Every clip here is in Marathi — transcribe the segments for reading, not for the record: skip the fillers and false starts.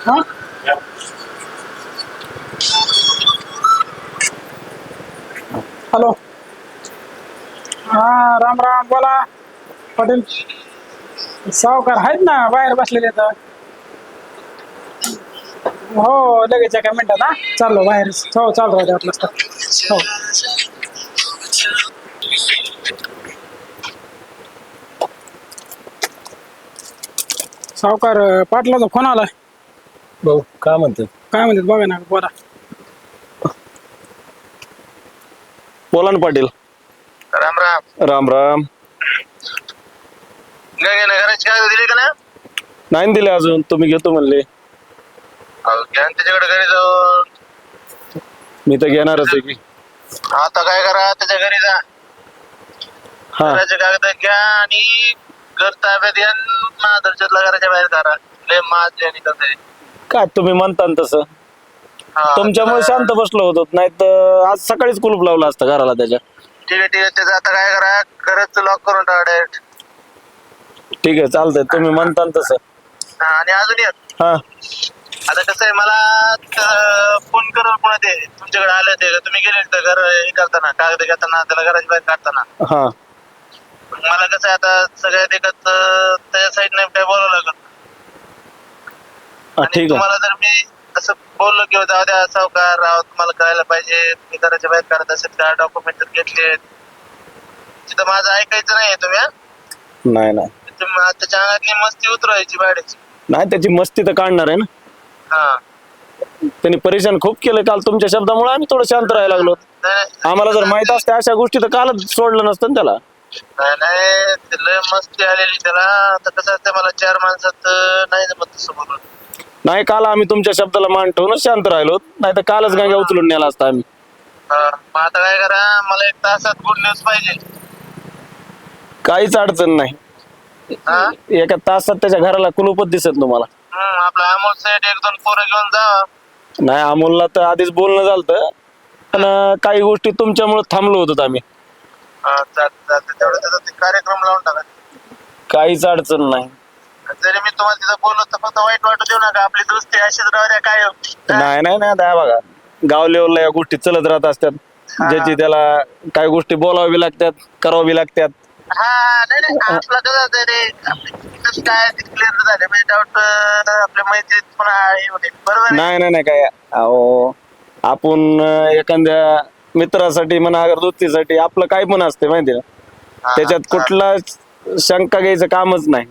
हा हॅलो. हा राम राम बोला पाटील. सावकार आहेत ना बाहेर बसलेले तर. हो लगेच एका मिनिटात हा चाललो बाहेर. हो चालू राहते वाटलं तर. हो सावकार पाटलाचा फोन आलाय. भाऊ काय म्हणते? काय म्हणतात बघा ना बोला. बोला ना पाटील. राम राम. राम राम. घराची कागद दिली का ना? नाही दिले अजून, तुम्ही घेतो म्हणले. घ्या ना त्याच्याकडे घरी जाऊन. मी तर घेणारच आहे की. आता काय करा, त्याच्या घरी जा. हा घराचे कागद घ्या आणि घर ताब्यात घ्या. महादर्शनला घराच्या बाहेर करा. लय माज आणि कसं काय तुम्ही म्हणता ना तसं. तुमच्यामुळे शांत बसलो होतो, नाही तर आज सकाळीच कुलूप लावलं असतं घराला त्याच्या. ठीक आहे ठीक आहे. त्याचं आता काय करा, घरच लॉक करून टाका डायरेक्ट. ठीक आहे चालतंय, तुम्ही म्हणता ना तसं. आणि अजून एक, हा आता कसं आहे, मला फोन करून पुन्हा ते तुमच्याकडे आले ते तुम्ही गेले तर घर हे करताना कागद घेताना त्याला घराच्या बाहेर काढताना. हा मला कसं आहे आता सगळ्या देखत त्या साईडने काय बोलावं लागलं. आणि ठीक आहे. तुम्हाला जर मी असं बोललो की जाऊ द्या सावकार राव, तुम्हाला कळायला पाहिजे मी घराच्या बाहेर काढत असेल का, डॉक्युमेंट घेतले तिथं माझं ऐकायचं नाहीये तुम्ही. नाही नाही त्याच्या अंगातली मस्ती उतरवायची भाड्याची. नाही, त्याची मस्ती तर काढणार आहे ना. हा त्यांनी परेशान खूप केलं काल तुमच्या शब्दामुळे, आम्ही थोडं शांत राहायला लागलो. आम्हाला जर माहित असते अशा गोष्टी तर कालच सोडलं नसतं ना त्याला. नाही ते लय मस्ती आलेली त्याला. आता कसं असतं, मला 4 माणसात नाही जमत तसं बोलून. नाही, काल आम्ही तुमच्या शब्दाला मान ठेवूनच शांत राहिलो, नाही तर कालच गांग्या उचलून नेला असता आम्ही. मग आता काय करा, मला 1 तासात गुड न्यूज पाहिजे. काहीच अडचण नाही. हा एका तासात त्याच्या घराला कुलूपच दिसत तुम्हाला. आपला अमोल साहेब 1-2 पोरं घेऊन जा. नाही, अमोलला तर आधीच बोलणं झालं, पण काही गोष्टी तुमच्यामुळे थांबलो होतो आम्ही. चालते तेवढं त्याचा ते कार्यक्रम लावून टाका. काहीच अडचण नाही. जरी मी तुम्हाला तिथं बोललो तर फक्त वाईट वाटू देऊ नका. आपली दोस्ती अशीच राहू द्या काय. नाही नाही नाही, द्या बघा, गाव लेवलला या गोष्टी चलत राहत असतात. ज्याची त्याला काही गोष्टी बोलावी लागतात, करावी लागतात. हा नाही आपलं कसं असतं रे, आपली काय क्लिअर झाले म्हणजे डाऊट आपल्या मैत्रीत पुन्हा हे होते. बरोबर नाही नाही नाही, काय अहो, आपण एखाद्या मित्रासाठी म्हणा, दोस्तीसाठी आपलं काय पण असते माहिती ना, त्याच्यात कुठला शंका घ्यायचं कामच नाही.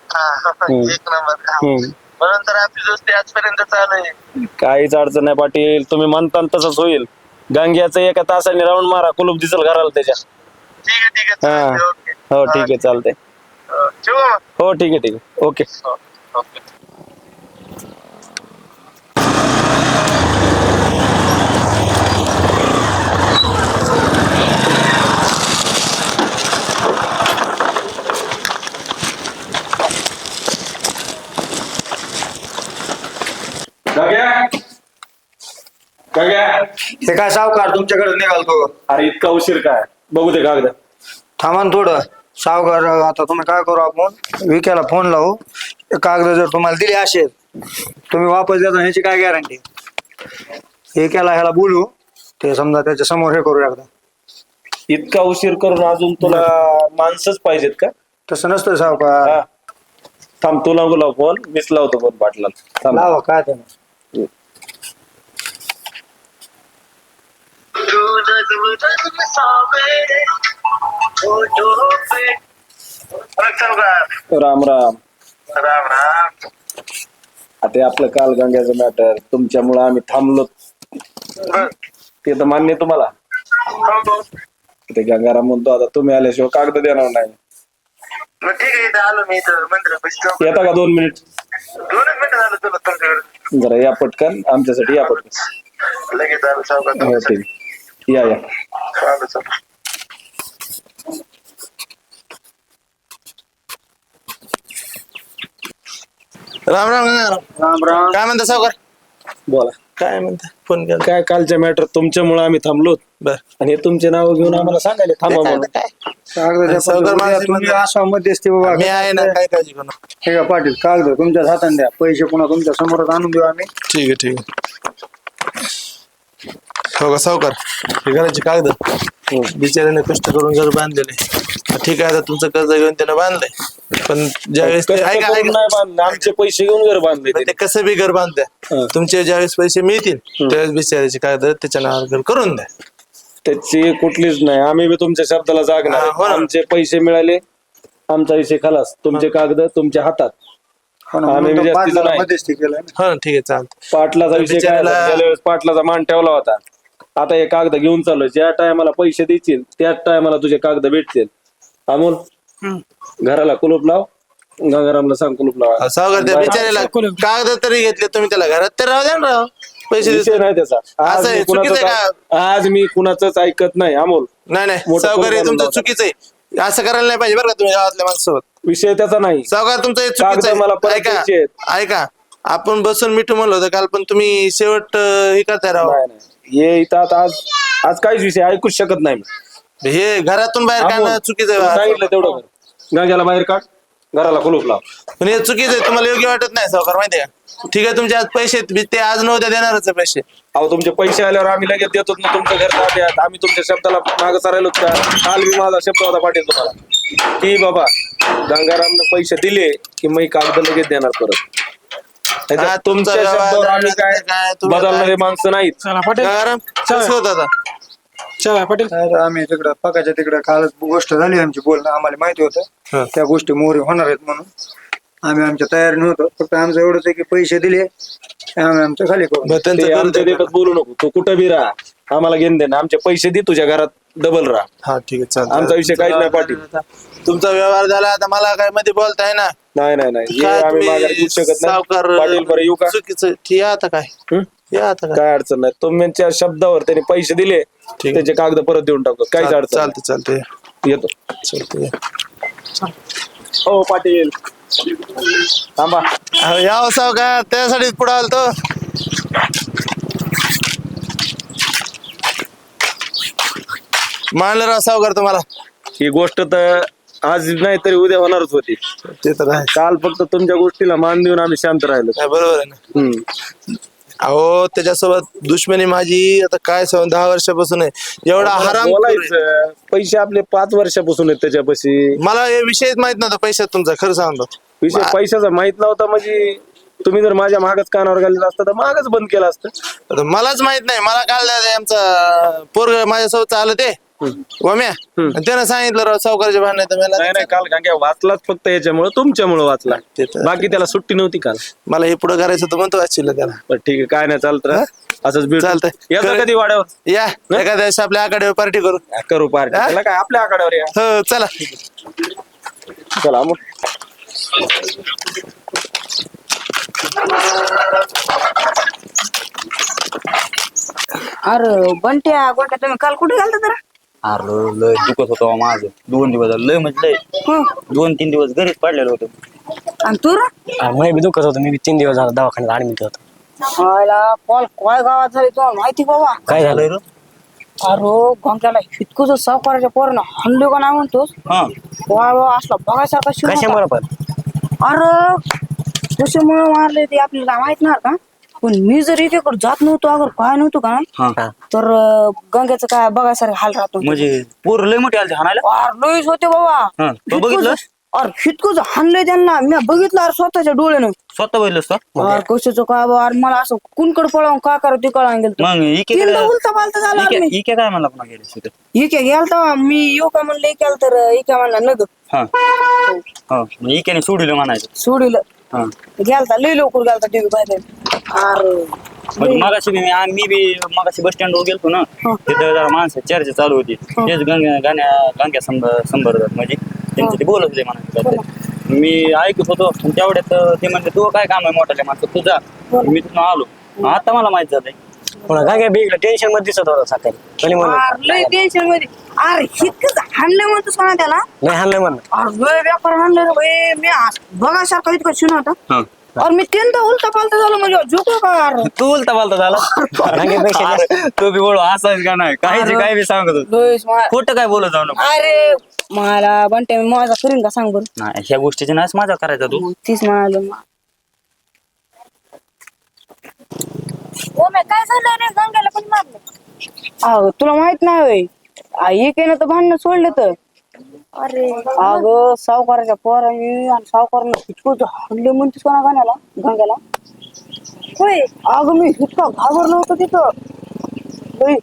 एक नंबर काम. म्हणून तर आपली दोस्ती आजपर्यंत चालू आहे. काहीच अडचण नाही पाटील, तुम्ही म्हणता तसंच होईल. गांग्याचं एका तासाने राऊंड मारा, कुलूप दिसल घराला त्याच्या. ठीक आहे ठीक आहे. हा. ओके हो ठीक आहे चालतंय. ठेवू मग. हो ठीक आहे ठीक आहे, ओके. ओके. हे काय सावकार तुमच्याकडे निघालतो? अरे इतका उशीर काय, बघू दे कागद. थांबा ना थोडं सावकार. आता तुम्ही काय करू, आपण विक्याला फोन लावू. हे कागद जर तुम्हाला दिले असेल, तुम्ही वापस देता ह्याची काय गॅरंटी? विक्याला ह्याला बोलू, ते समजा त्याच्या समोर हे करू एकदा. इतका उशीर करून अजून तुला माणसंच पाहिजेत का? तसं नसतं सावकार. हा. थांब, तुला लाव फोन, मीच लावतो फोन पाटलाला. थांब. लावा काय ते. राम राम. राम राम. आता आपलं काल गंग्याचं मॅटर तुमच्यामुळे आम्ही थांबलो, ते तर मान्य आहे तुम्हाला. ते गंगाराम म्हणतो आता तुम्ही आल्याशिवाय कागद देणार नाही. मग ठीक आहे, इथं आलो मी इथं मंदिरापाशी. येता का 2 मिनिट? 2 मिनिटं झालं तुला तुमच्याकडे. जरा या पटकन, आमच्यासाठी या पटकन. लगेच आलो सावकार. हो ठीक, या या. चालू चालू. राम राम राम राम. काय म्हणता सावकार? बोला. काय म्हणता, फोन केला काय कालच्या मॅटर तुमच्यामुळे आम्ही थांबलो. बर. आणि हे तुमचे नाव घेऊन आम्हाला सांगायला थांबा म्हणून. काय कागदाच्या सावकार पत्रावर माणसं तुम्ही म्हणतात, असा मध्यस्थी बाबा मी आहे ना, काय काळजी करू नका. हे का पाटील कागद तुमच्याच हाताने द्या, पैसे पुन्हा तुमच्या समोर आणून देऊ आम्ही. ठीक आहे ठीक आहे. हो का सावकार, हे घराचे कागद बिचाऱ्याने कष्ट करून घर बांधलेले. ठीक आहे, आता तुमचं कर्ज घेऊन त्यानं बांधलंय, पण ज्यावेळेस ते- कष्ट ऐका करून ऐका नाही बांधलं, आमचे पैसे घेऊन घर बांधले पण ते कसं बी घर बांधताय, तुमचे ज्यावेळेस पैसे मिळतील त्यावेळेस बिचारायचे कागद त्याच्या नावावर घर करून द्या. त्याची कुठलीच नाही, आम्ही बी तुमच्या शब्दाला जागणार. हा, हो ना. आमचे पैसे मिळाले, आमचा विषय खलास. तुमचे कागद तुमच्या हातात. हो ना, आम्ही म्हणून तो जास्तीचं पाटलाला नाही. मध्यस्थी केलंय ना. हो ना, ठीक आहे चालतं. पाटलाचा विषय काय बिचाऱ्याला- झाला? गेल्या वेळेस पाटलाचा मान ठेवला होता. आता हे कागद घेऊन चाललोय, ज्या टायमाला पैसे देतील त्याच टायमाला तुझे कागद भेटतील. अमोल, घराला कुलूप लाव, गंगारामला सांग कुलूप लावा. सावकार त्या बिचाऱ्याला कागद तरी घेतले तुम्ही, त्याला घरात तर राहू द्या ना राव. पैसे विषय नाही त्याचा. आज असं आहे, मी चुकीचं आहे कुणाचंच- आज मी कुणाचंच ऐकत नाही. अमोल, नाही नाही मोठं सावकार हे करून तुमचं लावता. चुकीचं आहे, असं करायला नाही पाहिजे बरं का तुम्ही गावातल्या माणसासोबत. विषय त्याचा नाही. सावकार तुमचं हे कागद चुकीचं मला आहे. परत ऐका द्यायचे आहेत. ऐका, आपण बसून मिठू म्हणलं होतं काल, पण तुम्ही शेवट हे करताय राव. नाही, नाही. हे इथं आता आज काहीच विषय ऐकूच शकत नाही मी. हे घरातून बाहेर अमोल, काढणं चुकीचं तुला आहे. सांगितलं तेवढं कर. गांग्याला बाहेर काढ, घराला कुलूप लाव. पण हे चुकीचं आहे, तुम्हाला योग्य वाटत नाही सावकार, माहितीये का? ठीक आहे, तुमचे आज पैसे आहेत, ते आज नव्हते देणारच आहे पैसे. अहो, तुमचे पैसे आल्यावर आम्ही लगेच देतो ना. तुमचं घर ताब्यात. आम्ही तुमच्या शब्दाला मागं सरायलो का? काल मी माझा शब्द होता पाटील तुम्हाला की बाबा गंगारामने पैसे दिले की मी कागद लगेच देणार परत. नाहीतर हा, तुमचा तुमच्या व्यवहार शब्दावर आम्ही काय काय, तुम्ही बदलणारे काय- माणसं नाहीत. चला पाटील, गंगाराम, कसं होतं आता? चला पाटील. तर आम्ही तिकडं पकाच्या तिकडं कालच गोष्ट झाली आमची बोलणं, आम्हाला माहिती हा. होतं त्या गोष्टी मोहरी होणार आहेत म्हणून आम्ही आमच्या तयारी नव्हतो. फक्त आमचं एवढंच आहे की पैसे दिले की आम्ही आमचं खाली करू. बरं, त्यांचं ते करून आमच्या द्या. देखत बोलू नको. तू कुठं बी राहा, आम्हाला घेऊन दे ना. आमचे पैसे दे, तुझ्या घरात डबल राहा. हा ठीक आहे चालतं. आमचा विषय काहीच नाही पाटील. तुमचा व्यवहार झाला, आता मला काय मध्ये बोलताय ना. नाही नाही नाही, हे काय आम्ही तुम्ही माघारी घेऊ शकत नाही. सावकार पाटील बरं येऊ का? चुकीचं ठीक आहे, आता काय हं? या आता काय काय अडचण नाही. तुमच्या शब्दावर त्यांनी पैसे दिले, आहे. त्याचे कागद परत देऊन टाकतो. काहीच अडचण चालतं चालतं नाही. येतो. चालतं. हो पाटील, थांबा. यावं सावकार, त्यासाठीच पुढे आलतो. मानलं राव सावकार तुम्हाला. ही गोष्ट तर आज नाही तरी उद्या होणारच होती. ते तर आहे. काल फक्त तुमच्या गोष्टीला मान देऊन आम्ही शांत राहिलो. काय बरोबर आहे ना. हम्म. अहो त्याच्यासोबत दुश्मनी माझी आता काय सांगू, 10 वर्षापासून आहे. एवढा हराम बोलायचं. पैसे आपले 5 वर्षापासून आहेत त्याच्यापाशी. मला हे विषयच माहित नव्हता पैशात तुमचा, खरं सांगतो. विषय पैशाचा माहित नव्हता म्हणजे तुम्ही जर माझ्या मागच कानावर घालत असता तर मागच बंद केलं असतं. आता मलाच माहित नाही. मला काल आमचा पोरग माझ्यासोबत आलं ते वम्या, आणि त्यानं सांगितलं राव सावकाराच्या भांडण. नाही नाही, काल गांग्या वाचलाच फक्त याच्यामुळे, तुमच्यामुळे वाचला. ते तर- बाकी त्याला सुट्टी नव्हती काल. मला हे पुढे करायचं होतं म्हणतो वाचिलं त्याला. पण ठीक आहे, काय नाही, चालत असंच भेटू. चालतंय. याचा कधी वाड्यावर या एखाद्या दिवशी आपल्या आकडे पार्टी करू. करू पार्टी. हा? त्याला काय आपल्या आकड्यावर या. हो चला. चला मग. अरे बंट्या गोट्या तुम्ही काल कुठे गेलता जरा? अरे लय दुखत होतो माझं 2 दिवस झालं. लय म्हणजे लय हं. 2-3 दिवस घरीच पडलेलो होतो. आणि तू रे? मी बी दुखत होतो. मी 3 दिवस झाला दवाखान्यात ऍडमिट होतो. व्हायला पॉल काय गावात झाली तुम्हाला माहिती बाबा? काय झालं रे? अरे गंग्याला इतकं सावकाराच्या पोरानं हल्लो का नाही म्हणतोस? हा वा असला बघायसारखा शिव होता. कशामुळे पण अरे कशामुळे मारले ते आपल्याला माहित नाही का? पण मी जर इकडे जात नव्हतो अगर काय नव्हतो का नाही, हा तर गंग्याचं काय बघायसारखं हाल राहतो. म्हणजे पोर लय मोठे आले हाणायला. अरे लईच होते बाबा. हा, तू बघितलंस? अरे हितकंच हाणलंय त्यांना. मी बघितलं अरे स्वतःच्या डोळ्यानं. स्वतः बघितलंस का? अरे कशाचं काय बा, अरे मला असं कुणकड पळावून काय करा ते कळायला गेलं. मग तीनदा उलटा पालता झाला अरे मी. इके काय म्हणला पुन्हा गेले तिथे. इके गेलता मी येऊ का म्हणलं इकेल तर इके म्हणला नग हा हा मग इकेने सोडलं म्हणायचं. सोडिलं. हा गेलता लई लवकर गेलता टीव्ही पाहिजे. अरे म्हणजे मगाशी मी बी मगाशी बस स्टँड वर गेलतो ना, तिथं जरा माणसं चर्चा चालू होती. तेच गाण्या संबर्धात म्हणजे त्यांचं ते बोलत होते म्हणायचं. मी ऐकत होतो पण तेवढ्यात ते म्हणले तू काय काम आहे मोठ्याल्या माणसं तुझा. मी तिथून आलो. आता मला माहित झालंय. पुन्हा काय काय बिगलं टेन्शन मध्ये दिसत होता सकाळी. कधी म्हणलं अरे लई टेन्शन मध्ये. अरे हितकंच हाणलं म्हणतोस का ना त्याला? नाही हाणलंय म्हणलं. अरे लय व्यापार हाणलं रे बाई. मी बघासारखा इतकं शिन होता. हा और मी तीनदा उलटा पालता झालो म्हणजे झोको का अरे? तू उलटा पालता झाला अरे, तू बी बोलू असाच का नाही काहीची काय बी सांगत होतो. लयच मा- खोटं काय बोलत जाऊ नको. अरे मला बनते मी माझा करीन का सांग बरं. नाही ह्या गोष्टीची नाच माझा करायचा तू. मग तीच म्हणालो काय झालं रे गंग्याला पण मारलं? अगं तुला माहित नाही होय एकेनं तर भांडणं सोडलं तर अरे अगं सावकाराच्या पोरांनी आणि सावकारानं इतकं हल्ले म्हणतेस कोणा गाण्याला गंग्याला. होय. अगं मी इतकं घाबरलो होतो तिथं लय.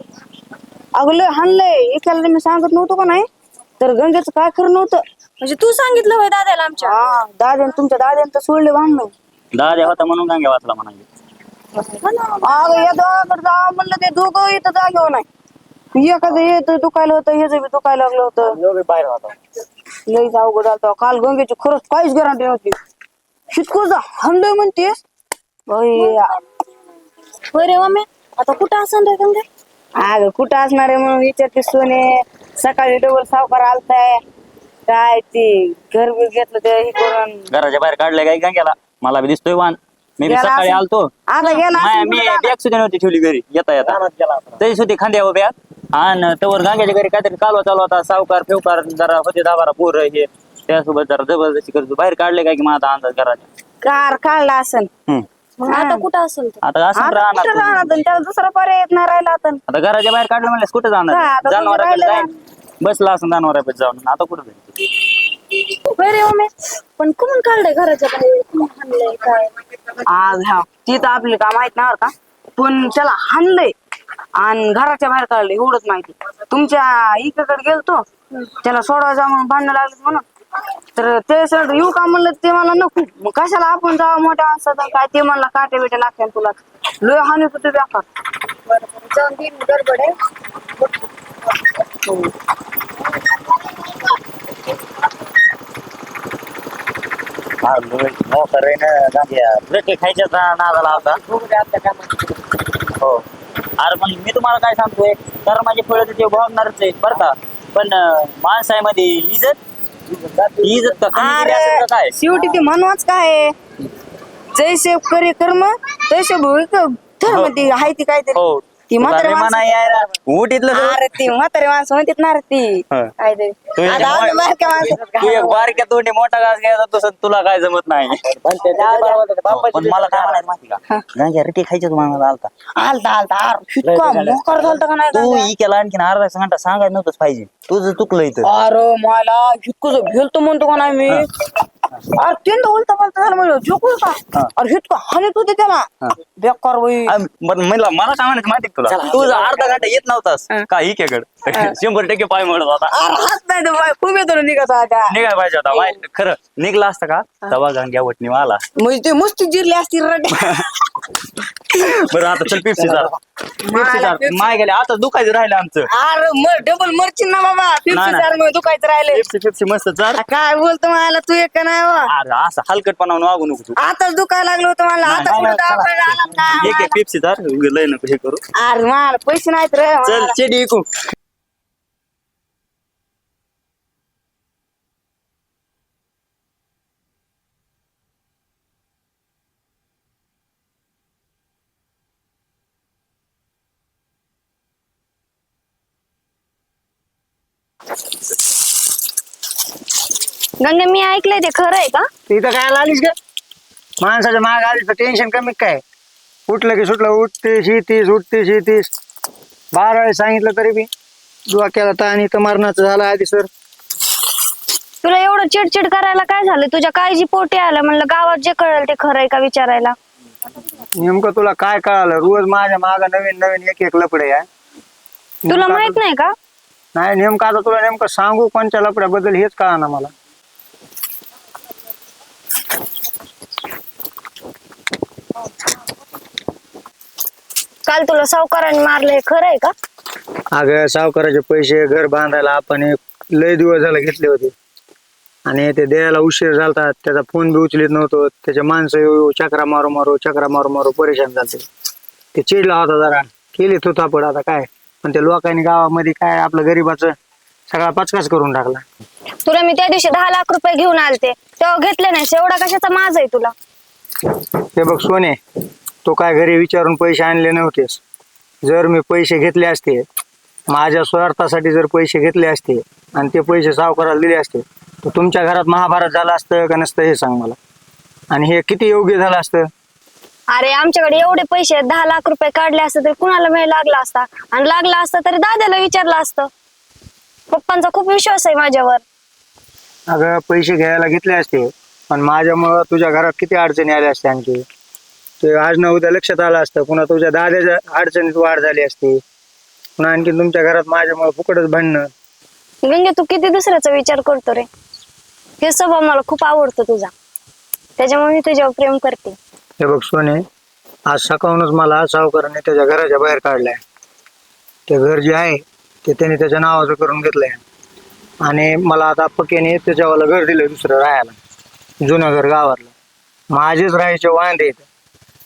अगं लय हाणलंय एकाला मी सांगत नव्हतो का नाही तर गंग्याचं काय खरं नव्हतं. म्हणजे तू सांगितलं होय दादाला आमच्या? हा दाद्यान तुमच्या दाद्यान तर सोडले भांडणं. दादा होता म्हणून गांग्या वाचला म्हणाले. अगं या दोघांकडे जा म्हणलं ते दोघं इथं जागेवर नाही. एखादं येत दुखायला होतं ह्याचं बी दुखायला लागलं होतं. बाहेर होता लईच अवघड आलता काल गंगेची खरंच काहीच गॅरंटी नव्हती. शितकोच हंडे म्हणतेस होय रे मम्मी आता कुठं असन रे गंग्या? अगं कुठं असणार आहे म्हणून विचारते सोने. सकाळी डबल सावकार आलताय काय ते घर बीर घेतलं ते हे करून घराच्या बाहेर काढलंय काय गांग्याला मला बी दिसतोय वाण. मी बी गेला सकाळी असेल. आलतो आता गेला असेल मी कुठं जाणार? बॅग सुद्धा नव्हती ठेवली घरी येता येता तरी सुद्धा खांद्यावर बॅग आणि तवर गांग्याच्या घरी काहीतरी कालवा चालू होता. सावकार फेवकार जरा होते 10-12 पोरं हे त्यासोबत जरा जबरदस्ती करतो बाहेर काढले काय की माझा अंदाज घराच्या. कार काढला असन. मग आता कुठं असेल ते? आता असं आता कुठं राहणार राहणार आणि त्याला दुसरा पर्याय येत नाही राहिला आता. आता घराच्या बाहेर काढलं म्हणल्यास कुठं काय जाणार आता जनावराकडे राहिलं जाईन बसला असं जनावराकडे जाऊन आता कुठं जाईल. होय रे मम्मी पण कुठून काढलंय घराच्या बाहेर? कुठून हाणलंय काय? आज हा ती तर आपली काय माहित नाही बरं का पण त्याला हाणलंय आणि घराच्या बाहेर काढलं एवढंच माहिती. तुमच्या इकडे गेलतो त्याला सोडवायचा म्हणून भांडणं लागलं म्हणून तर ते सर येऊ का म्हणलं ते मला नको. मग कशाला आपण जावं मोठ्या माणसाचा काय ते म्हणला काटे बिटे लागते तुला लय हानी होते व्यापार. जाऊन दे मी गडबड आहे. खायच्या नादाला होता हो. अरे पण मी तुम्हाला काय सांगतोय तर माझे फळ ते भावणारच आहे बरं का पण माणसामध्ये इज्जत का कमी केली असेल का काय? शेवटी ते म्हणवाच काय जैसे करे कर्म तैसे भोग धर्म ती आहे ती काहीतरी हो ती म्हातारी म्हणा माणसं. यायला उठीतलं अरे ती म्हातारी माणसं म्हणतात ना रे ती हं. काहीतरी तू एक आता अजून बारक्या माणसात तू एक बारक्या तोंडी मोठा घास घ्यायचा तसं तुला काय जमत नाही. पण मला काय म्हणायचं माहिती का गांजा रिटी खायची तुम्हाला आलता आलता अरे इतका मोकार झालता का नाही तू गांजा? इकेला आणखीन अर्धा घंटा सांगायला नव्हतंच पाहिजे तुझं चुकलं इथं. अरे मला इतकं भेलतो म्हणतो का नाही मी अरे तीनदा उलटा पालता झाला म्हणजे झोकू का अरे इतकं हानीत होते त्याला बेकार बाई. मला काय म्हणायचं माहिती का तुला तुझं अर्धा घंटा येत नव्हतास का इकेकडे 100% पाय म्हणत होता. अरे हात नाही तर बाई, खूप येतो निघायचा आता निघायला पाहिजे होता खरं निघला असता का तवा गांग्या वटणी आला. म्हणजे ते मस्त जिरली असती रट बरं आता चल पिप्सी माय गेले आता दुखायचं राहिलं आमचं. अरे डबल मरची ना बाबा नाही. 50 मध्ये दुखायचं राहिले पिप्सी मस्त चाल. काय बोलतो मला तू एक का नाही बा? अरे असं हलकटपणा वागू नको तू. आताच दुखायला लागलं होतं मला आता नाही, कुठं दवाखान्यात आला का? एक पिप्सी चार लय नको हे करू. अरे मला पैसे नाहीत रे चल मला. चेडी ऐकू गंग्या मी ऐकलंय ते खरं आहे का? इथं काय आलीस का माणसाच्या माग आलीस तर टेन्शन कमी काय उठलं की सुटलं उठतीस येतीस उठतीस येतीस 12 वेळेस सांगितलं तरी बी डोक्याला ताण इथं मरणाचं झालं आधी सर. तुला एवढं चिडचिड करायला काय झालं? तुझ्या काळजी पोटी आलं म्हणलं गावात जे कळेल ते खरं आहे का विचारायला. नेमकं तुला काय कळालं रोज माझ्या माग नवीन नवीन एक लपडे आहे. तुला माहित नाही का? नाही नेमकं आता तुला नेमकं सांगू कोणत्या लपड्याबद्दल हेच कळा ना मला. काल तुला सावकाराने मारलंय खरं आहे का? अगं सावकाराचे पैसे घर बांधायला आपण एक लय दिवस झाला घेतले होते आणि ते द्यायला उशीर झालता त्याचा फोन बी उचलीत नव्हतो त्याचे माणसं येऊ चक्रा मारू मारू परेशान झाले. ते चिडला होता जरा केली थोतापड आता काय पण ते लोकांनी गावामध्ये काय आपलं गरीबाचं सगळा पचकाच करून टाकला. तुला मी त्या दिवशी 10 लाख रुपये घेऊन आलते तेव्हा घेतले नाही एवढा कशाचा माझ आहे तुला? हे बघ सोने, तो काय घरी विचारून पैसे आणले नव्हतेस. जर मी पैसे घेतले असते, माझ्या स्वार्थासाठी जर पैसे घेतले असते आणि ते पैसे सावकाराला दिले असते, तर तुमच्या घरात महाभारत झालं असतं का नसतं हे सांग मला. आणि हे किती योग्य झालं असतं. अरे आमच्याकडे एवढे पैसे 10 लाख रुपये काढले असते तरी कुणाला मिळ लागला असता, आणि लागला असता तरी दादाला विचारलं असतं. पप्पांचा खूप विश्वास आहे माझ्यावर. अगं पैसे घ्यायला घेतले असते, पण माझ्यामुळं तुझ्या घरात किती अडचणी आल्या असत्या आणखी. ते आज ना उद्या लक्षात आलं असतं. पुन्हा तुझ्या दादाच्या अडचणीत वाढ झाली असती. पुन्हा आणखी तुमच्या घरात माझ्यामुळे फुकटच भांडणं. गंगे तू किती दुसऱ्याचा विचार करतो रे. हे स्वभाव मला खूप आवडतो तुझा, त्याच्यामुळे मी तुझ्यावर प्रेम करते. हे बघ सोने, आज सकाळूनच मला सावकाराने त्याच्या घराच्या बाहेर काढलाय. ते घर जे आहे ते त्याने त्याच्या नावाचं करून घेतलंय, आणि मला आता पक्याने त्याच्यावाला घर दिलंय दुसरं राहायला, जुनं घर गावातलं. माझेच राहायचे वांदे आहेत.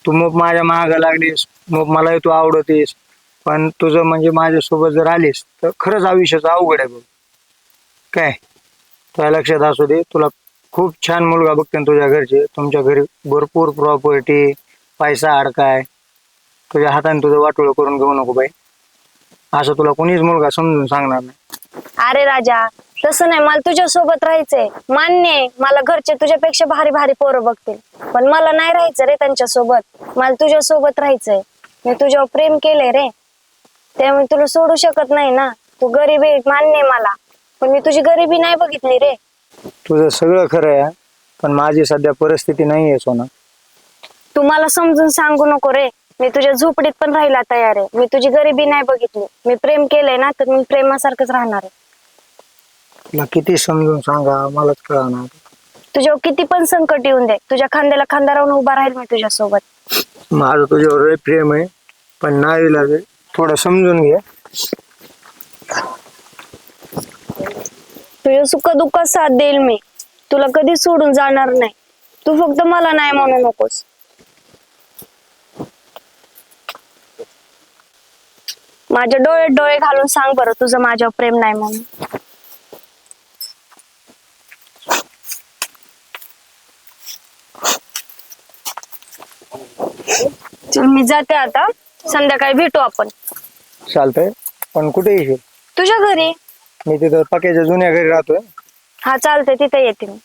तू मग माझ्या मागं लागलीस, मग मलाही तू आवडतीस, पण तुझं म्हणजे माझ्यासोबत जर आलीस तर खरंच आयुष्याचं अवघड आहे बघ. काय तुला लक्षात असू दे, तुला खूप छान मुलगा बघते ना तुझ्या घरचे. तुमच्या घरी भरपूर प्रॉपर्टी, पैसा अडकाय. तुझ्या हाताने तुझं वाटोळं करून घेऊ नको बाई. असं तुला कोणीच मुलगा समजून सांगणार नाही. अरे राजा, तसं नाही, मला तुझ्या सोबत राहायचंय. मान्य आहे, मला घरचे तुझ्यापेक्षा भारी भारी पोरं बघतील, पण मला नाही राहायचं रे त्यांच्या सोबत. मला तुझ्या सोबत राहायचंय. मी तुझ्यावर प्रेम केलंय रे, त्यामुळे तुला सोडू शकत नाही ना. तू गरीब आहे मान्य आहे मला, पण मी तुझी गरिबी नाही बघितली रे. तुझं सगळं खरं आहे, पण माझी सध्या परिस्थिती नाहीये सोना. तू मला समजून सांगू नको रे. मी तुझ्या झोपडीत पण राहायला तयार आहे. मी तुझी गरिबी नाही बघितली. मी प्रेम केलंय ना, तर मी प्रेमासारखंच राहणार आहे. तुला किती समजून सांगा, मलाच कळणार. तुझ्यावर किती पण संकट येऊन दे, तुझ्या खांद्याला खांदा राहून उभा राहील मी तुझ्या सोबत. माझं तुझ्यावर लय प्रेम आहे, पण नाही लागेल, थोडं समजून घे. तुझ्या सुख दुःखात साथ देईल मी. तुला कधी सोडून जाणार नाही. तू फक्त मला नाही म्हणू नकोस. माझ्या डोळ्यात डोळे घालून सांग बरं, तुझं माझ्यावर प्रेम नाही म्हणून. चल मी जाते आता, संध्याकाळी भेटू आपण. चालतंय, पण कुठे येशील? तुझ्या घरी. मी तिथं पक्याच्या जुन्या घरी राहतोय. हा चालतंय, तिथे येते मी.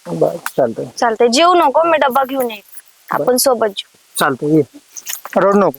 बरं चालतंय. चालतंय, जेवू नको, मी डब्बा घेऊन येईन, आपण सोबत जेवू. चालतंय, ये. रडू नको.